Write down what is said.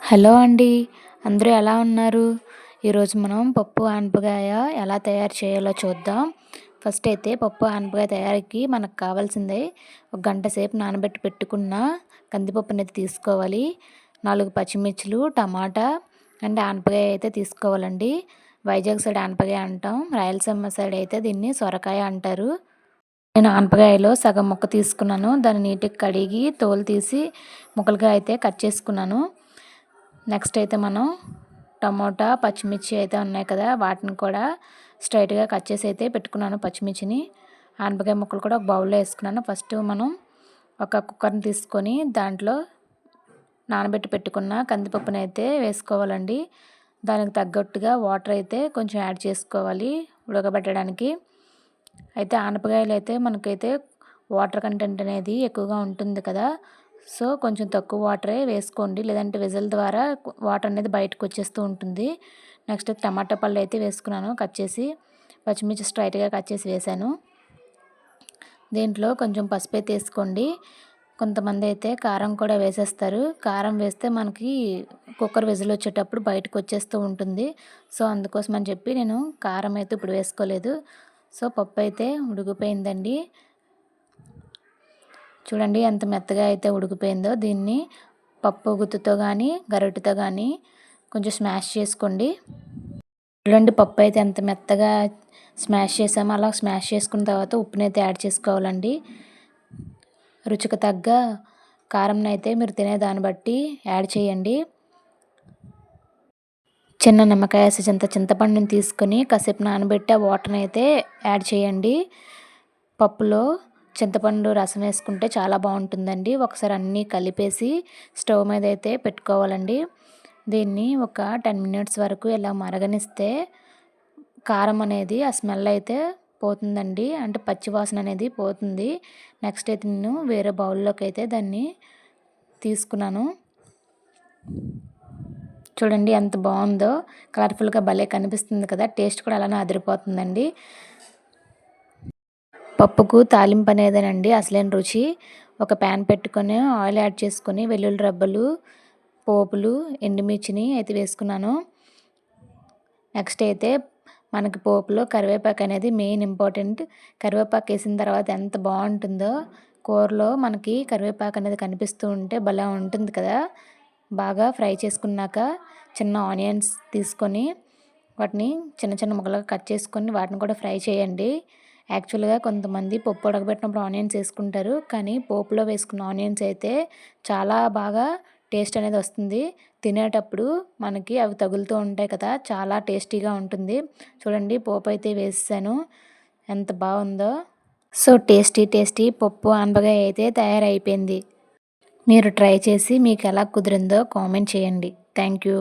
Hello అండి. అందరూ ఎలా ఉన్నారు? ఈరోజు మనం పప్పు ఆనపకాయ ఎలా తయారు చేయాలో చూద్దాం. ఫస్ట్ అయితే పప్పు ఆనపకాయ తయారీకి మనకు కావాల్సింది ఒక గంట సేపు నానబెట్టి పెట్టుకున్న కందిపప్పు అనేది తీసుకోవాలి. 4 పచ్చిమిర్చులు, టమాటా అండ్ ఆనపకాయ అయితే తీసుకోవాలండి. వైజాగ్ సైడ్ ఆనపకాయ అంటాం. రాయలసీమ సైడ్ అయితే దీన్ని సొరకాయ అంటారు. నేను ఆనపకాయలో సగం ముక్క తీసుకున్నాను. దాన్ని నీట్‌గా కడిగి తోలు తీసి ముక్కలుగా అయితే కట్ చేసుకున్నాను. నెక్స్ట్ అయితే మనం టమోటా, పచ్చిమిర్చి అయితే ఉన్నాయి కదా, వాటిని కూడా స్ట్రైట్‌గా కట్ చేసి అయితే పెట్టుకున్నాను పచ్చిమిర్చిని. ఆనపకాయ ముక్కలు కూడా ఒక బౌల్‌లో వేసుకున్నాను. ఫస్ట్ మనం ఒక కుక్కర్‌ని తీసుకొని దాంట్లో నానబెట్టి పెట్టుకున్న కందిపప్పుని అయితే వేసుకోవాలండి. దానికి తగ్గట్టుగా వాటర్ అయితే కొంచెం యాడ్ చేసుకోవాలి ఉడకబెట్టడానికి. అయితే ఆనపకాయలు అయితే మనకైతే వాటర్ కంటెంట్ అనేది ఎక్కువగా ఉంటుంది కదా, సో కొంచెం తక్కువ వాటరే వేసుకోండి, లేదంటే విజిల్ ద్వారా వాటర్ అనేది బయటకు వచ్చేస్తూ ఉంటుంది. నెక్స్ట్ టమాటా పళ్ళు అయితే వేసుకున్నాను కట్ చేసి, పచ్చిమిర్చి స్ట్రైట్గా కట్ చేసి వేసాను. దీంట్లో కొంచెం పసుపు అయితే వేసుకోండి. కొంతమంది అయితే కారం కూడా వేసేస్తారు. కారం వేస్తే మనకి కుక్కర్ విజిల్ వచ్చేటప్పుడు బయటకు వచ్చేస్తూ ఉంటుంది. సో అందుకోసం అని చెప్పి నేను కారం అయితే ఇప్పుడు వేసుకోలేదు. సో పప్పు అయితే ఉడికిపోయిందండి. చూడండి ఎంత మెత్తగా అయితే ఉడికిపోయిందో. దీన్ని పప్పు గుత్తుతో కానీ గరిటెతో కానీ కొంచెం స్మాష్ చేసుకోండి. చూడండి పప్పు అయితే ఎంత మెత్తగా స్మాష్ చేసామో అలా స్మాష్ చేసుకున్న తర్వాత ఉప్పునైతే యాడ్ చేసుకోవాలండి. రుచికి తగ్గ కారంని అయితే మీరు తినే దాన్ని బట్టి యాడ్ చేయండి. చిన్న నిమ్మకాయ సైజంత చింతపండుని తీసుకొని కాసేపు నానబెట్టి ఆ వాటర్ని అయితే యాడ్ చేయండి. పప్పులో చింతపండు రసం వేసుకుంటే చాలా బాగుంటుందండి. ఒకసారి అన్నీ కలిపేసి స్టవ్ మీద అయితే పెట్టుకోవాలండి. దీన్ని ఒక 10 మినిట్స్ వరకు ఇలా మరగనిస్తే కారం అనేది ఆ స్మెల్ అయితే పోతుందండి, అంటే పచ్చి వాసన అనేది పోతుంది. నెక్స్ట్ అయితే నేను వేరే బౌల్లోకి అయితే దాన్ని తీసుకున్నాను. చూడండి ఎంత బాగుందో, కలర్ఫుల్గా భలే కనిపిస్తుంది కదా, టేస్ట్ కూడా అలానే అదిరిపోతుందండి. పప్పుకు తాలింపు అనేదేనండి అసలైన రుచి. ఒక ప్యాన్ పెట్టుకొని ఆయిల్ యాడ్ చేసుకొని వెల్లుల్లి రబ్బలు, పోపులు, ఎండుమిర్చిని అయితే వేసుకున్నాను. నెక్స్ట్ అయితే మనకి పోపులో కరివేపాకు అనేది మెయిన్ ఇంపార్టెంట్. కరివేపాకు వేసిన తర్వాత ఎంత బాగుంటుందో, కూరలో మనకి కరివేపాకు అనేది కనిపిస్తూ ఉంటే భలే ఉంటుంది కదా. బాగా ఫ్రై చేసుకున్నాక చిన్న ఆనియన్స్ తీసుకొని వాటిని చిన్న చిన్న ముక్కలుగా కట్ చేసుకొని వాటిని కూడా ఫ్రై చేయండి. యాక్చువల్గా కొంతమంది పప్పు ఉడకబెట్టినప్పుడు ఆనియన్స్ వేసుకుంటారు, కానీ పోపులో వేసుకున్న ఆనియన్స్ అయితే చాలా బాగా టేస్ట్ అనేది వస్తుంది. తినేటప్పుడు మనకి అవి తగులుతూ ఉంటాయి కదా, చాలా టేస్టీగా ఉంటుంది. చూడండి పోపు అయితే వేసాను, ఎంత బాగుందో. సో టేస్టీ టేస్టీ పప్పు ఆనపకాయ అయితే తయారైపోయింది. మీరు ట్రై చేసి మీకు ఎలా కుదిరిందో కామెంట్ చేయండి. Thank you.